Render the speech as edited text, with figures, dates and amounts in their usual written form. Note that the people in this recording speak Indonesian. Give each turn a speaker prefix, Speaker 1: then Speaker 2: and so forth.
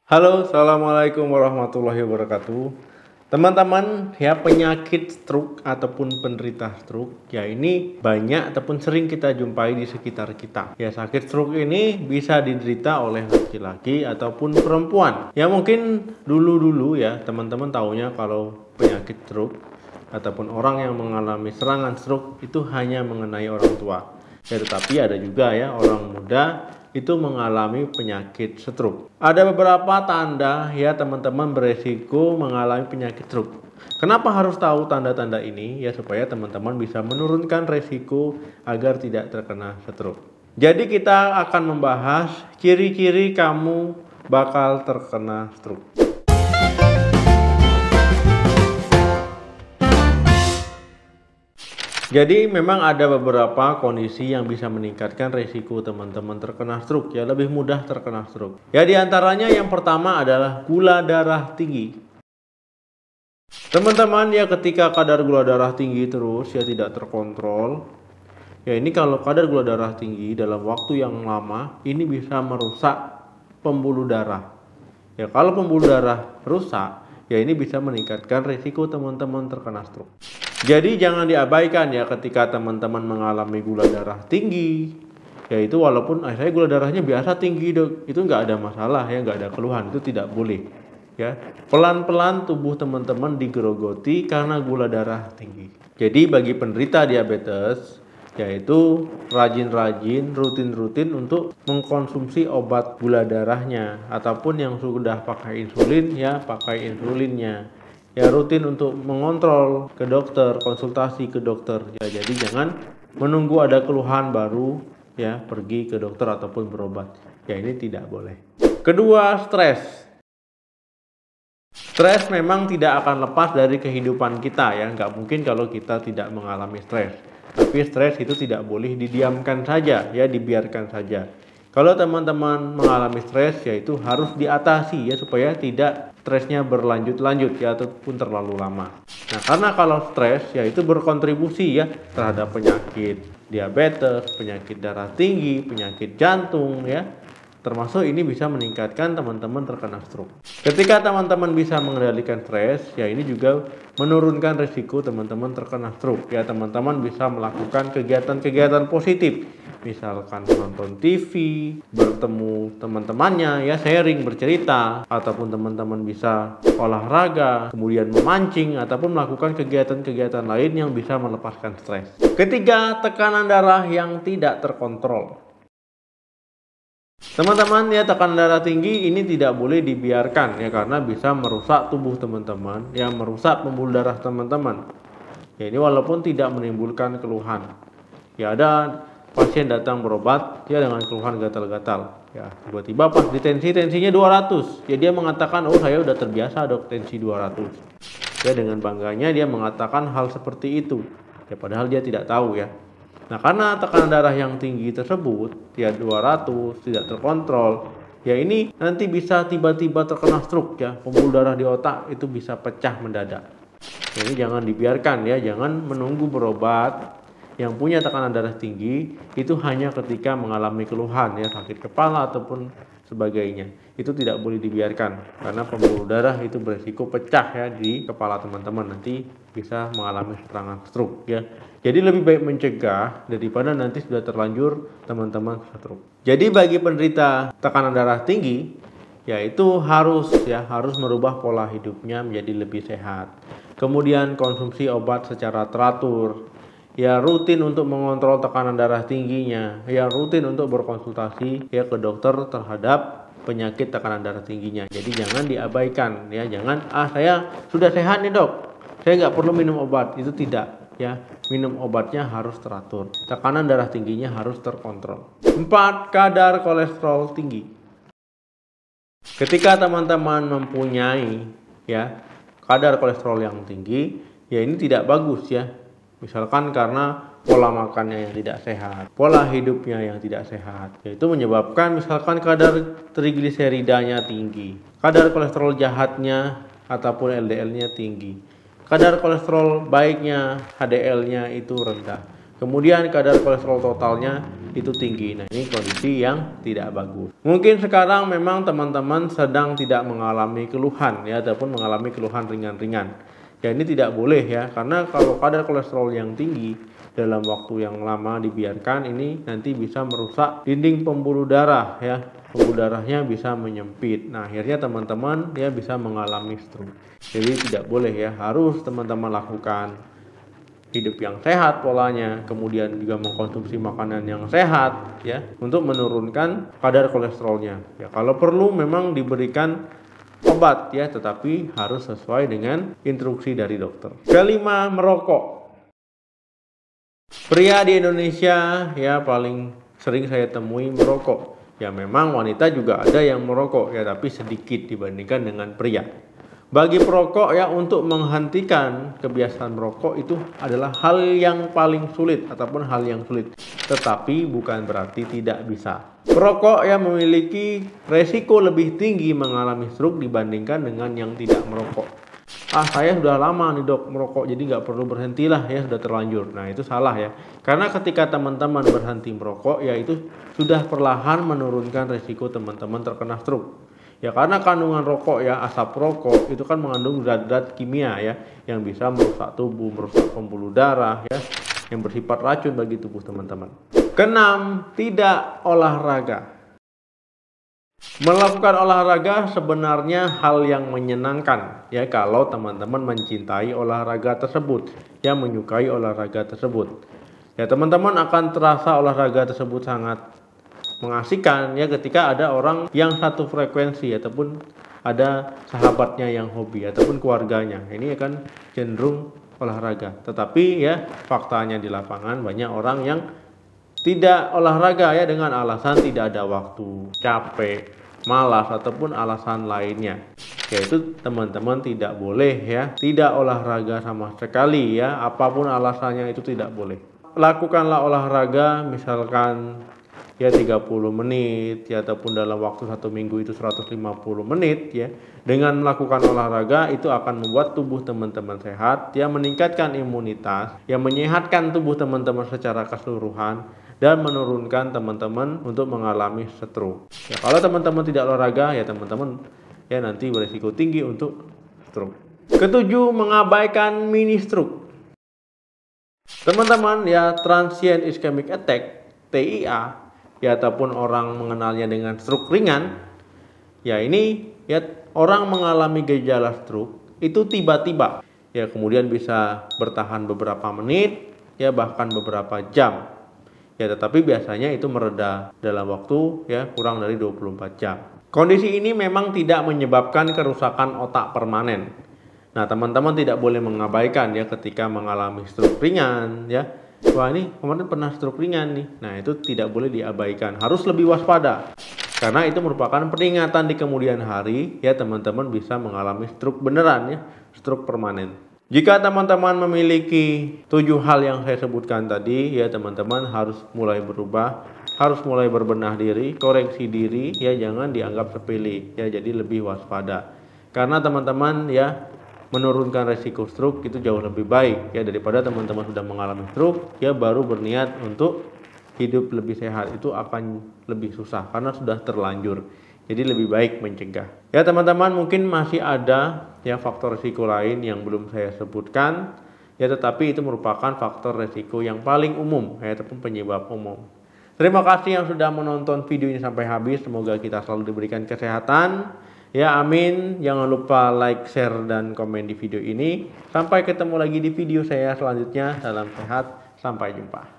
Speaker 1: Halo, assalamualaikum warahmatullahi wabarakatuh. Teman-teman, ya penyakit stroke ataupun penderita stroke, ya ini banyak ataupun sering kita jumpai di sekitar kita. Ya sakit stroke ini bisa diderita oleh laki-laki ataupun perempuan. Ya mungkin dulu-dulu ya teman-teman taunya kalau penyakit stroke ataupun orang yang mengalami serangan stroke itu hanya mengenai orang tua. Ya tetapi ada juga ya orang muda itu mengalami penyakit stroke. Ada beberapa tanda ya teman-teman beresiko mengalami penyakit stroke. Kenapa harus tahu tanda-tanda ini? Ya supaya teman-teman bisa menurunkan resiko agar tidak terkena stroke. Jadi kita akan membahas ciri-ciri kamu bakal terkena stroke. Jadi memang ada beberapa kondisi yang bisa meningkatkan resiko teman-teman terkena stroke, ya lebih mudah terkena stroke. Ya diantaranya yang pertama adalah gula darah tinggi. Teman-teman ya ketika kadar gula darah tinggi terus ya tidak terkontrol, ya ini kalau kadar gula darah tinggi dalam waktu yang lama ini bisa merusak pembuluh darah. Ya kalau pembuluh darah rusak, ya ini bisa meningkatkan resiko teman-teman terkena stroke. Jadi jangan diabaikan ya ketika teman-teman mengalami gula darah tinggi. Yaitu walaupun saya gula darahnya biasa tinggi dok, itu nggak ada masalah ya, nggak ada keluhan, itu tidak boleh. Ya pelan-pelan tubuh teman-teman digerogoti karena gula darah tinggi. Jadi bagi penderita diabetes, yaitu rajin-rajin, rutin-rutin untuk mengkonsumsi obat gula darahnya, ataupun yang sudah pakai insulin ya pakai insulinnya. Ya rutin untuk mengontrol ke dokter, konsultasi ke dokter. Ya jadi jangan menunggu ada keluhan baru ya pergi ke dokter ataupun berobat. Ya ini tidak boleh. Kedua, stres. Stres memang tidak akan lepas dari kehidupan kita ya. Nggak mungkin kalau kita tidak mengalami stres. Tapi stres itu tidak boleh didiamkan saja ya, dibiarkan saja. Kalau teman-teman mengalami stres yaitu harus diatasi ya supaya tidak stresnya berlanjut-lanjut ya ataupun terlalu lama. Nah karena kalau stres ya itu berkontribusi ya terhadap penyakit diabetes, penyakit darah tinggi, penyakit jantung ya. Termasuk ini bisa meningkatkan teman-teman terkena stroke. Ketika teman-teman bisa mengendalikan stres, ya ini juga menurunkan risiko teman-teman terkena stroke. Ya teman-teman bisa melakukan kegiatan-kegiatan positif. Misalkan menonton TV, bertemu teman-temannya, ya sharing, bercerita, ataupun teman-teman bisa olahraga, kemudian memancing, ataupun melakukan kegiatan-kegiatan lain yang bisa melepaskan stres. Ketiga, tekanan darah yang tidak terkontrol. Teman-teman ya tekanan darah tinggi ini tidak boleh dibiarkan ya karena bisa merusak tubuh teman-teman, yang merusak pembuluh darah teman-teman. Ya ini walaupun tidak menimbulkan keluhan. Ya ada pasien datang berobat ya dengan keluhan gatal-gatal. Ya tiba-tiba pas tensinya 200. Ya dia mengatakan, "Oh, saya udah terbiasa dok tensi 200." Ya dengan bangganya dia mengatakan hal seperti itu. Ya padahal dia tidak tahu ya. Nah karena tekanan darah yang tinggi tersebut ya 200 tidak terkontrol, ya ini nanti bisa tiba-tiba terkena stroke ya, pembuluh darah di otak itu bisa pecah mendadak. Jadi jangan dibiarkan ya, jangan menunggu berobat. Yang punya tekanan darah tinggi itu hanya ketika mengalami keluhan ya sakit kepala ataupun sebagainya. Itu tidak boleh dibiarkan karena pembuluh darah itu berisiko pecah ya di kepala teman-teman, nanti bisa mengalami serangan stroke ya. Jadi lebih baik mencegah daripada nanti sudah terlanjur teman-teman stroke. Jadi bagi penderita tekanan darah tinggi yaitu harus merubah pola hidupnya menjadi lebih sehat. Kemudian konsumsi obat secara teratur. Ya rutin untuk mengontrol tekanan darah tingginya, ya rutin untuk berkonsultasi ya ke dokter terhadap penyakit tekanan darah tingginya. Jadi jangan diabaikan ya, jangan saya sudah sehat nih dok, saya nggak perlu minum obat, itu tidak ya. Minum obatnya harus teratur, tekanan darah tingginya harus terkontrol. 4. Kadar kolesterol tinggi. Ketika teman-teman mempunyai ya kadar kolesterol yang tinggi, ya ini tidak bagus ya. Misalkan karena pola makannya yang tidak sehat, pola hidupnya yang tidak sehat, yaitu menyebabkan misalkan kadar trigliseridanya tinggi, kadar kolesterol jahatnya ataupun LDL-nya tinggi, kadar kolesterol baiknya HDL-nya itu rendah, kemudian kadar kolesterol totalnya itu tinggi. Nah, ini kondisi yang tidak bagus. Mungkin sekarang memang teman-teman sedang tidak mengalami keluhan ya, ataupun mengalami keluhan ringan-ringan. Ya, ini tidak boleh ya, karena kalau kadar kolesterol yang tinggi dalam waktu yang lama dibiarkan, ini nanti bisa merusak dinding pembuluh darah ya. Pembuluh darahnya bisa menyempit. Nah, akhirnya teman-teman ya bisa mengalami stroke. Jadi tidak boleh ya, harus teman-teman lakukan hidup yang sehat polanya, kemudian juga mengkonsumsi makanan yang sehat ya untuk menurunkan kadar kolesterolnya. Ya, kalau perlu memang diberikan obat ya, tetapi harus sesuai dengan instruksi dari dokter. Kelima, merokok. Pria di Indonesia ya paling sering saya temui merokok. Ya, memang wanita juga ada yang merokok ya, tapi sedikit dibandingkan dengan pria. Bagi perokok ya, untuk menghentikan kebiasaan merokok itu adalah hal yang paling sulit ataupun hal yang sulit, tetapi bukan berarti tidak bisa. Perokok ya memiliki resiko lebih tinggi mengalami stroke dibandingkan dengan yang tidak merokok. Saya sudah lama nih dok merokok, jadi nggak perlu berhentilah ya, sudah terlanjur. Nah, itu salah ya, karena ketika teman-teman berhenti merokok ya, itu sudah perlahan menurunkan resiko teman-teman terkena stroke. Ya, karena kandungan rokok ya, asap rokok itu kan mengandung zat-zat kimia ya, yang bisa merusak tubuh, merusak pembuluh darah ya, yang bersifat racun bagi tubuh teman-teman. Keenam, tidak olahraga. Melakukan olahraga sebenarnya hal yang menyenangkan ya, kalau teman-teman mencintai olahraga tersebut, ya menyukai olahraga tersebut. Ya, teman-teman akan terasa olahraga tersebut sangat mengasihkan ya ketika ada orang yang satu frekuensi ataupun ada sahabatnya yang hobi ataupun keluarganya. Ini akan cenderung olahraga. Tetapi ya faktanya di lapangan banyak orang yang tidak olahraga ya dengan alasan tidak ada waktu, capek, malas ataupun alasan lainnya. Yaitu teman-teman tidak boleh ya tidak olahraga sama sekali ya, apapun alasannya itu tidak boleh. Lakukanlah olahraga misalkan ya 30 menit ya, ataupun dalam waktu 1 minggu itu 150 menit ya. Dengan melakukan olahraga itu akan membuat tubuh teman-teman sehat ya, meningkatkan imunitas ya, menyehatkan tubuh teman-teman secara keseluruhan dan menurunkan teman-teman untuk mengalami stroke. Ya, kalau teman-teman tidak olahraga ya, teman-teman ya nanti berisiko tinggi untuk stroke. Ketujuh, mengabaikan mini stroke. Teman-teman ya, transient ischemic attack TIA ya, ataupun orang mengenalnya dengan stroke ringan ya, ini ya orang mengalami gejala stroke itu tiba-tiba ya, kemudian bisa bertahan beberapa menit ya, bahkan beberapa jam ya, tetapi biasanya itu mereda dalam waktu ya kurang dari 24 jam. Kondisi ini memang tidak menyebabkan kerusakan otak permanen. Nah, teman-teman tidak boleh mengabaikan ya ketika mengalami stroke ringan ya. Wah, ini kemarin pernah stroke ringan nih. Nah, itu tidak boleh diabaikan. Harus lebih waspada. Karena itu merupakan peringatan di kemudian hari ya, teman-teman bisa mengalami stroke beneran ya, stroke permanen. Jika teman-teman memiliki 7 hal yang saya sebutkan tadi ya, teman-teman harus mulai berubah, harus mulai berbenah diri, koreksi diri ya, jangan dianggap sepele ya, jadi lebih waspada. Karena teman-teman ya menurunkan resiko stroke itu jauh lebih baik ya, daripada teman-teman sudah mengalami stroke ya baru berniat untuk hidup lebih sehat, itu akan lebih susah karena sudah terlanjur. Jadi lebih baik mencegah. Ya teman-teman, mungkin masih ada ya faktor resiko lain yang belum saya sebutkan ya, tetapi itu merupakan faktor resiko yang paling umum ya, ataupun penyebab umum. Terima kasih yang sudah menonton video ini sampai habis. Semoga kita selalu diberikan kesehatan. Ya, amin. Jangan lupa like, share, dan komen di video ini. Sampai ketemu lagi di video saya selanjutnya. Salam sehat. Sampai jumpa.